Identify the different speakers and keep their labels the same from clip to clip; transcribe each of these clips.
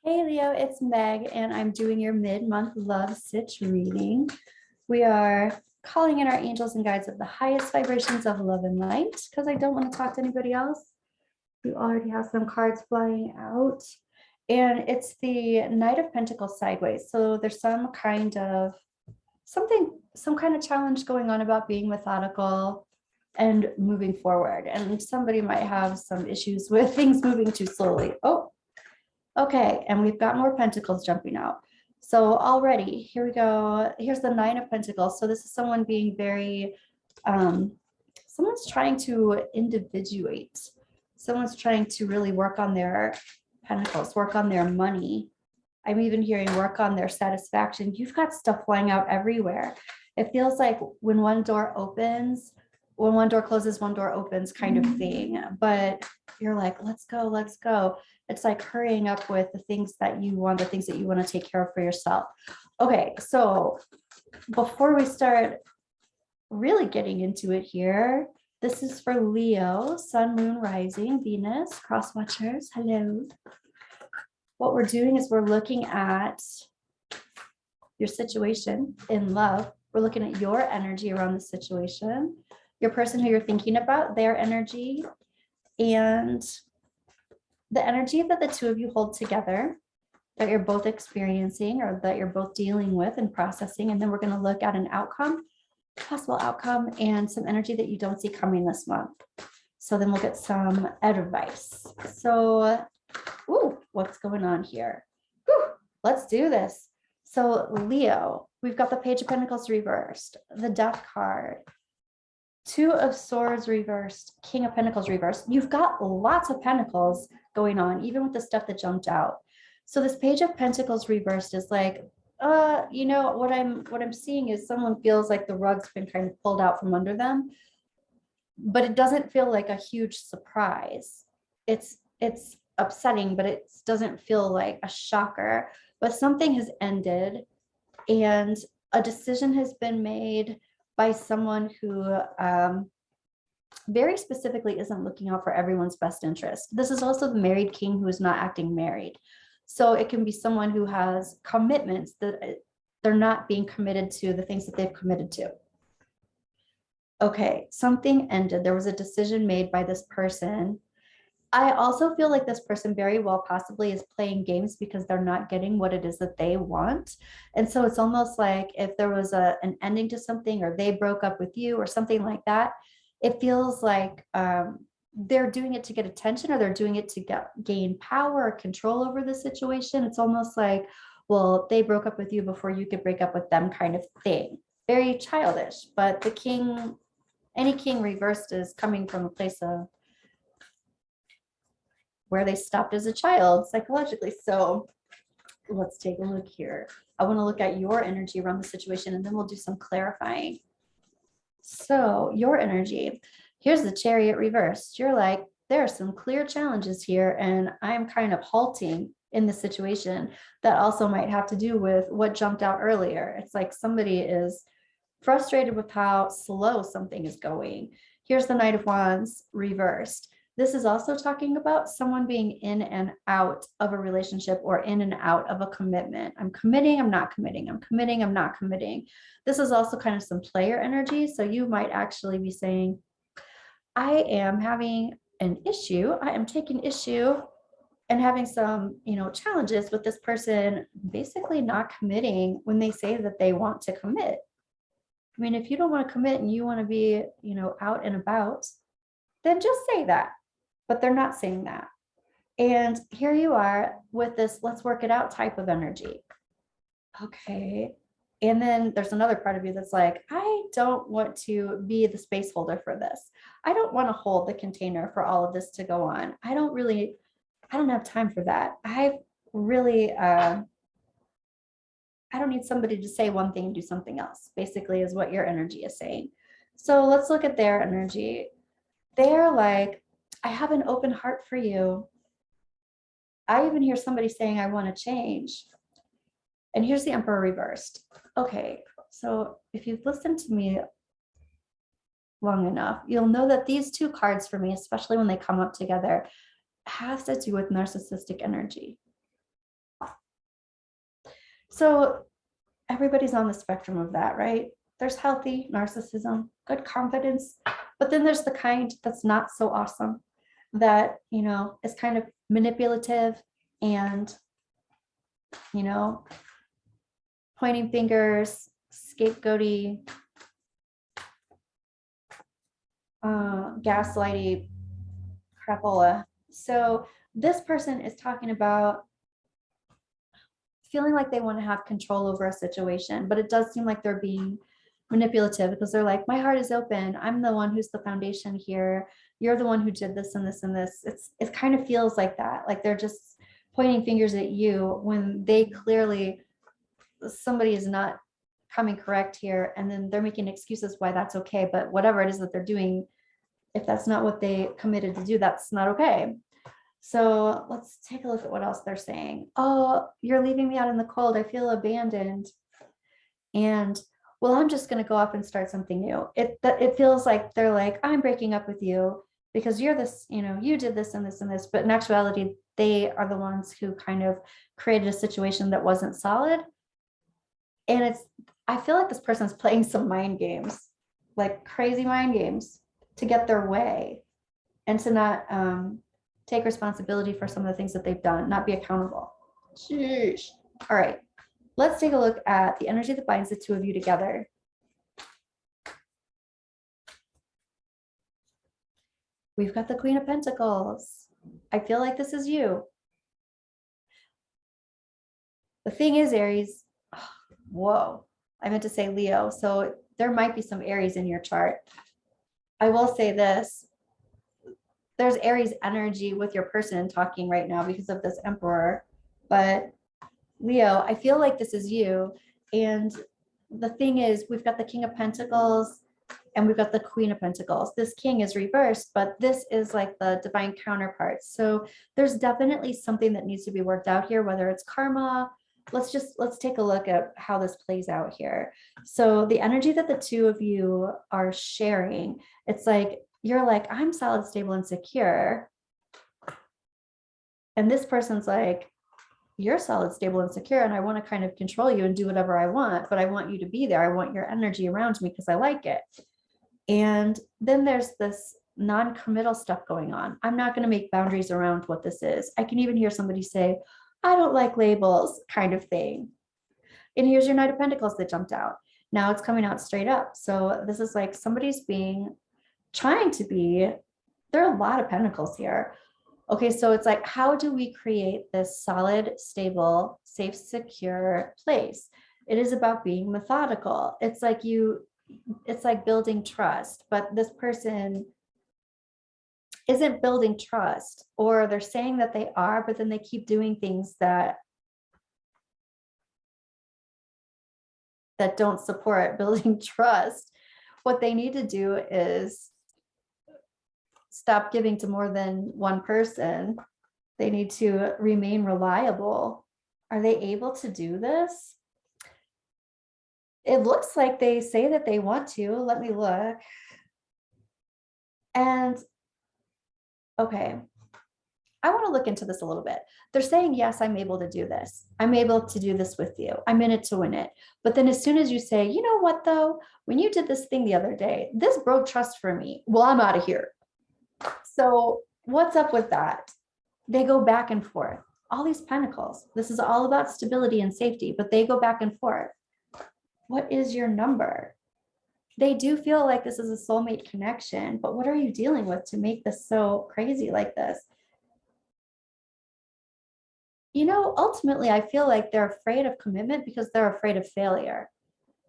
Speaker 1: Hey Leo, it's Meg, and I'm doing your mid-month Love Sitch reading. We are calling in our angels and guides of the highest vibrations of love and light, because I don't want to talk to anybody else. You already have some cards flying out. And it's the Knight of Pentacles sideways. So there's some kind of challenge going on about being methodical and moving forward. And somebody might have some issues with things moving too slowly. Oh, okay, and we've got more pentacles jumping out. So already, here we go. Here's the Nine of Pentacles. So this is someone being very, someone's trying to individuate. Someone's trying to really work on their pentacles, work on their money. I'm even hearing work on their satisfaction. You've got stuff flying out everywhere. It feels like when one door opens, when one door closes, one door opens kind of thing. But you're like, let's go, let's go. It's like hurrying up with the things that you want, the things that you want to take care of for yourself. Okay, so before we start really getting into it here, this is for Leo, Sun, Moon, Rising, Venus, cross watchers. Hello. What we're doing is we're looking at your situation in love. We're looking at your energy around the situation, your person who you're thinking about, their energy, and the energy that the two of you hold together, that you're both experiencing or that you're both dealing with and processing. And then we're going to look at an outcome, possible outcome, and some energy that you don't see coming this month. So then we'll get some advice. So, ooh, what's going on here? Whew, let's do this. So Leo, we've got the Page of Pentacles reversed, the Death card, Two of Swords reversed, King of Pentacles reversed. You've got lots of pentacles going on, even with the stuff that jumped out. So this Page of Pentacles reversed is like, you know, what I'm seeing is someone feels like the rug's been kind of pulled out from under them, but it doesn't feel like a huge surprise. It's upsetting, but it doesn't feel like a shocker. But something has ended, and a decision has been made by someone who very specifically isn't looking out for everyone's best interest. This is also the married king who is not acting married. So it can be someone who has commitments that they're not being committed to the things that they've committed to. Okay, something ended. There was a decision made by this person. I also feel like this person very well possibly is playing games because they're not getting what it is that they want. And so it's almost like if there was an ending to something, or they broke up with you or something like that, it feels like they're doing it to get attention, or they're doing it to gain power or control over the situation. It's almost like, well, they broke up with you before you could break up with them kind of thing. Very childish. But the king, any king reversed, is coming from a place of where they stopped as a child psychologically. So let's take a look here. I want to look at your energy around the situation, and then we'll do some clarifying. So your energy, here's the Chariot reversed. You're like, there are some clear challenges here, and I'm kind of halting in the situation. That also might have to do with what jumped out earlier. It's like somebody is frustrated with how slow something is going. Here's the Knight of Wands reversed. This is also talking about someone being in and out of a relationship, or in and out of a commitment. I'm committing, I'm not committing, I'm committing, I'm not committing. This is also kind of some player energy. So you might actually be saying, I am having an issue. I am taking issue and having some, challenges with this person basically not committing when they say that they want to commit. I mean, if you don't want to commit and you want to be, out and about, then just say that. But they're not saying that. And here you are with this let's work it out type of energy. Okay. And then there's another part of you that's like, I don't want to be the space holder for this. I don't want to hold the container for all of this to go on. I don't have time for that. I don't need somebody to say one thing and do something else, basically, is what your energy is saying. So let's look at their energy. They're like, I have an open heart for you. I even hear somebody saying, I want to change. And here's the Emperor reversed. Okay, so if you've listened to me long enough, you'll know that these two cards for me, especially when they come up together, has to do with narcissistic energy. So everybody's on the spectrum of that, right? There's healthy narcissism, good confidence, but then there's the kind that's not so awesome, that, you know, is kind of manipulative and, you know, pointing fingers, scapegoaty, gaslighty crapola. So this person is talking about feeling like they want to have control over a situation, but it does seem like they're being manipulative because they're like, my heart is open. I'm the one who's the foundation here. You're the one who did this and this and this. It kind of feels like that. Like they're just pointing fingers at you when they clearly, somebody is not coming correct here. And then they're making excuses why that's okay. But whatever it is that they're doing, if that's not what they committed to do, that's not okay. So let's take a look at what else they're saying. Oh, you're leaving me out in the cold. I feel abandoned. And well, I'm just going to go off and start something new. It feels like they're like, I'm breaking up with you because you're this, you know, you did this and this and this. But in actuality, they are the ones who kind of created a situation that wasn't solid. And I feel like this person's playing some mind games, like crazy mind games to get their way and to not take responsibility for some of the things that they've done, not be accountable. Sheesh. All right, let's take a look at the energy that binds the two of you together. We've got the Queen of Pentacles. I feel like this is you. The thing is, Aries, whoa, I meant to say Leo. So there might be some Aries in your chart. I will say this. There's Aries energy with your person talking right now because of this Emperor. But Leo, I feel like this is you. And the thing is, we've got the King of Pentacles and we've got the Queen of Pentacles. This King is reversed, but this is like the divine counterpart. So there's definitely something that needs to be worked out here, whether it's karma. Let's take a look at how this plays out here. So the energy that the two of you are sharing, it's like, you're like, I'm solid, stable, and secure. And this person's like, you're solid, stable, and secure. And I want to kind of control you and do whatever I want, but I want you to be there. I want your energy around me because I like it. And then there's this non-committal stuff going on. I'm not going to make boundaries around what this is. I can even hear somebody say, I don't like labels, kind of thing. And here's your Knight of Pentacles that jumped out. Now it's coming out straight up. So this is like somebody's trying to be, there are a lot of pentacles here. Okay, so it's like, how do we create this solid, stable, safe, secure place? It is about being methodical. It's like building trust, but this person isn't building trust, or they're saying that they are, but then they keep doing things that don't support building trust. What they need to do is stop giving to more than one person. They need to remain reliable. Are they able to do this? It looks like they say that they want to. Let me look. And okay, I want to look into this a little bit. They're saying, yes, I'm able to do this. I'm able to do this with you. I'm in it to win it. But then as soon as you say, you know what, though, when you did this thing the other day, this broke trust for me. Well, I'm out of here. So what's up with that? They go back and forth. All these pentacles. This is all about stability and safety, but they go back and forth. What is your number? They do feel like this is a soulmate connection, but what are you dealing with to make this so crazy like this? You know, ultimately, I feel like they're afraid of commitment because they're afraid of failure.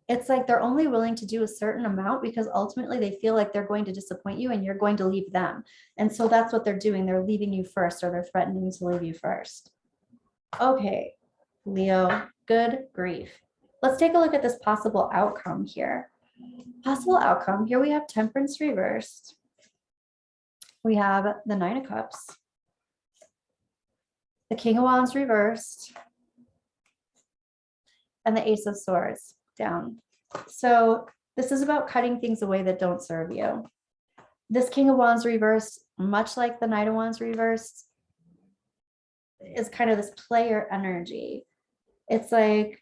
Speaker 1: It's like they're only willing to do a certain amount because ultimately they feel like they're going to disappoint you and you're going to leave them. And so that's what they're doing. They're leaving you first, or they're threatening to leave you first. Okay, Leo, good grief. Let's take a look at this possible outcome here. Possible outcome. Here we have Temperance reversed. We have the Nine of Cups. The King of Wands reversed. And the Ace of Swords down. So this is about cutting things away that don't serve you. This King of Wands reversed, much like the Knight of Wands reversed, is kind of this player energy. It's like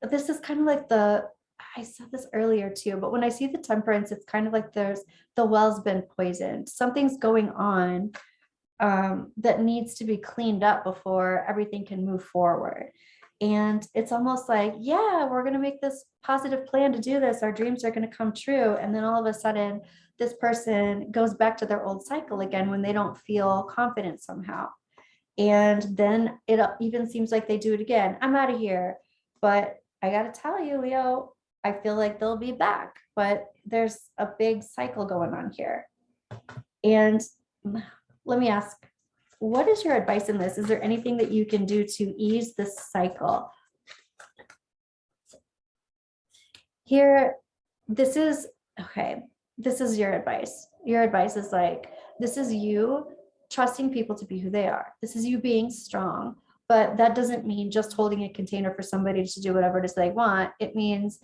Speaker 1: this is kind of like I said this earlier too, but when I see the Temperance, it's kind of like the well's been poisoned. Something's going on that needs to be cleaned up before everything can move forward. And it's almost like, yeah, we're going to make this positive plan to do this. Our dreams are going to come true. And then all of a sudden, this person goes back to their old cycle again when they don't feel confident somehow. And then it even seems like they do it again. I'm out of here. But I got to tell you, Leo, I feel like they'll be back. But there's a big cycle going on here. And let me ask, what is your advice in this? Is there anything that you can do to ease this cycle? Here, this is, okay, this is your advice. Your advice is like, this is you trusting people to be who they are. This is you being strong, but that doesn't mean just holding a container for somebody to do whatever it is they want. It means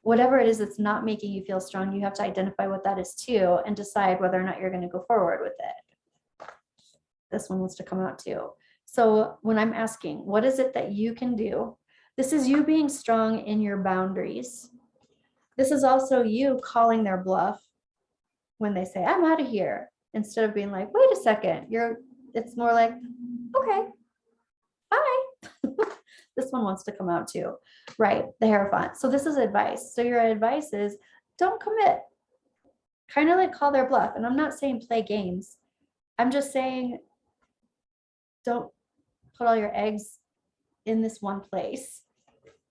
Speaker 1: whatever it is that's not making you feel strong, you have to identify what that is too and decide whether or not you're going to go forward with it. This one wants to come out too. So when I'm asking, what is it that you can do? This is you being strong in your boundaries. This is also you calling their bluff when they say, I'm out of here, instead of being like, wait a second, it's more like, okay, bye. This one wants to come out too, right? The Hierophant. So this is advice. So your advice is don't commit, kind of like call their bluff. And I'm not saying play games. I'm just saying, don't put all your eggs in this one place.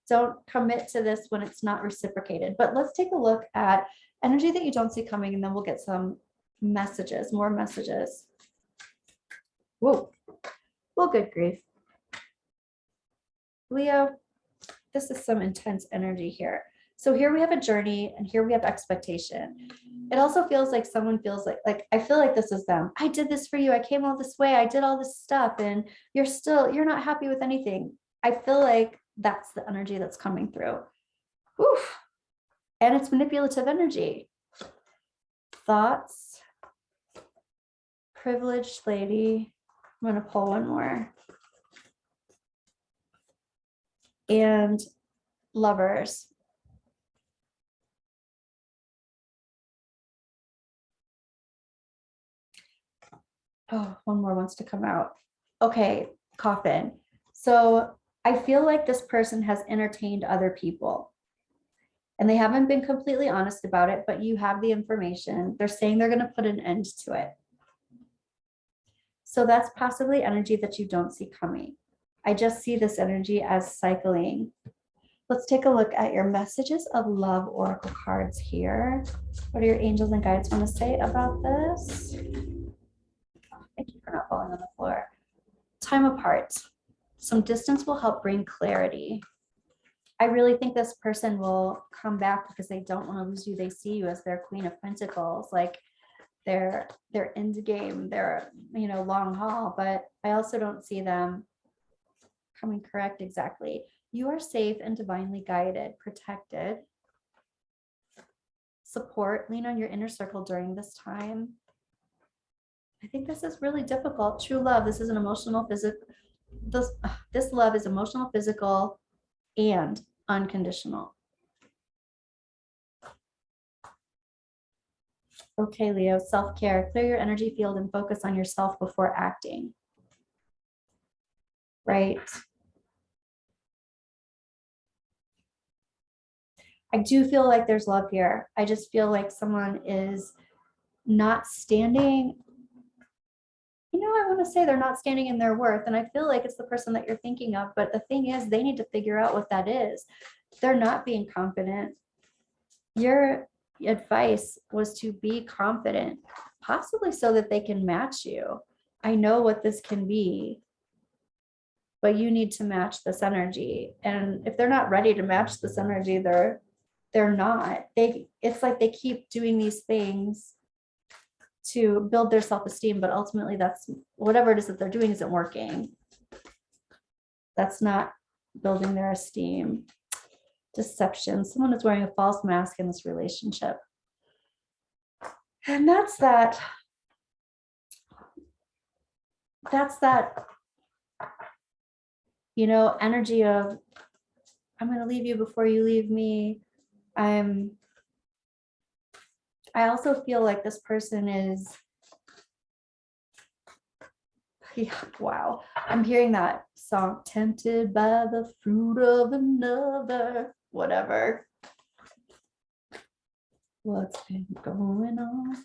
Speaker 1: Don't commit to this when it's not reciprocated. But let's take a look at energy that you don't see coming, and then we'll get some messages, more messages. Whoa, well, good grief. Leo, this is some intense energy here. So here we have a journey, and here we have expectation. It also feels like someone feels like I feel like this is them. I did this for you. I came all this way. I did all this stuff, and you're not happy with anything. I feel like that's the energy that's coming through. Oof. And it's manipulative energy. Thoughts. Privileged lady. I'm going to pull one more. And Lovers. Oh, one more wants to come out. Okay, Coffin. So I feel like this person has entertained other people and they haven't been completely honest about it, but you have the information. They're saying they're going to put an end to it. So that's possibly energy that you don't see coming. I just see this energy as cycling. Let's take a look at your messages of love oracle cards here. What do your angels and guides want to say about this? Thank you for not falling on the floor. Time apart. Some distance will help bring clarity. I really think this person will come back because they don't want to lose you. They see you as their Queen of Pentacles, like they're end game, they're, long haul, but I also don't see them coming correct exactly. You are safe and divinely guided, protected. Support, lean on your inner circle during this time. I think this is really difficult. True love, this is an emotional, physical, this love is emotional, physical, and unconditional. Okay, Leo, self-care. Clear your energy field and focus on yourself before acting. Right. I do feel like there's love here. I just feel like someone is not standing, I want to say they're not standing in their worth. And I feel like it's the person that you're thinking of. But the thing is, they need to figure out what that is. They're not being confident. Your advice was to be confident, possibly so that they can match you. I know what this can be, but you need to match this energy. And if they're not ready to match this energy, they're not. It's like they keep doing these things to build their self-esteem, but ultimately that's whatever it is that they're doing isn't working. That's not building their esteem. Deception. Someone is wearing a false mask in this relationship. And that's that energy of, I'm going to leave you before you leave me. I also feel like this person is, yeah, wow. I'm hearing that song, tempted by the fruit of another, whatever. What's been going on?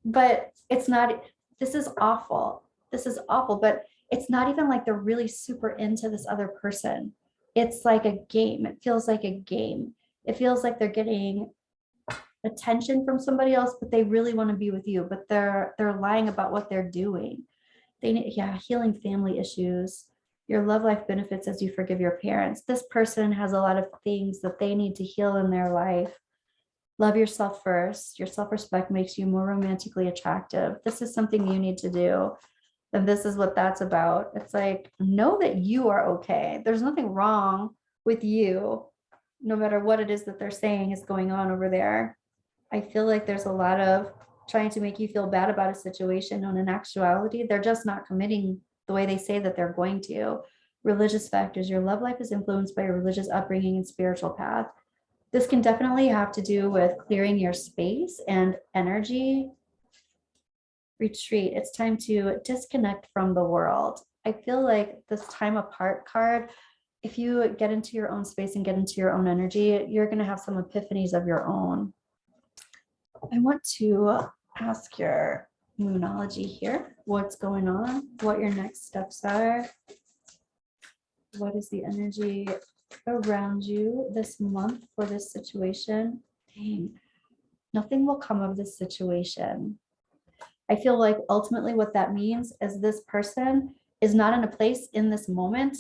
Speaker 1: But it's not, this is awful. This is awful, but it's not even like they're really super into this other person. It's like a game. It feels like a game. It feels like they're getting attention from somebody else, but they really want to be with you, but they're lying about what they're doing. They need, yeah, healing family issues. Your love life benefits as you forgive your parents. This person has a lot of things that they need to heal in their life. Love yourself first. Your self-respect makes you more romantically attractive. This is something you need to do. And this is what that's about. It's like, know that you are okay. There's nothing wrong with you, no matter what it is that they're saying is going on over there. I feel like there's a lot of trying to make you feel bad about a situation, when in actuality, they're just not committing the way they say that they're going to. Religious factors. Your love life is influenced by your religious upbringing and spiritual path. This can definitely have to do with clearing your space and energy. Retreat. It's time to disconnect from the world. I feel like this time apart card, if you get into your own space and get into your own energy, you're going to have some epiphanies of your own. I want to ask your moonology here, what's going on, what your next steps are. What is the energy around you this month for this situation? Dang, nothing will come of this situation. I feel like ultimately what that means is this person is not in a place in this moment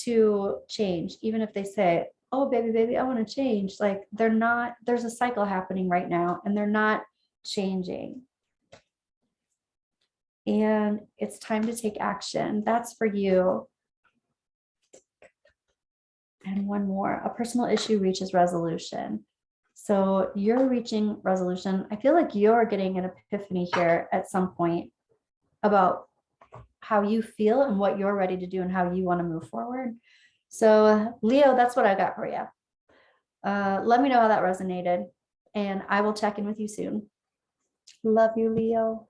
Speaker 1: to change, even if they say, oh, baby, I want to change. Like, they're not, there's a cycle happening right now and they're not changing. And it's time to take action. That's for you. And one more, a personal issue reaches resolution. So you're reaching resolution. I feel like you're getting an epiphany here at some point about how you feel and what you're ready to do and how you want to move forward. So Leo, that's what I got for you. Let me know how that resonated, and I will check in with you soon. Love you, Leo.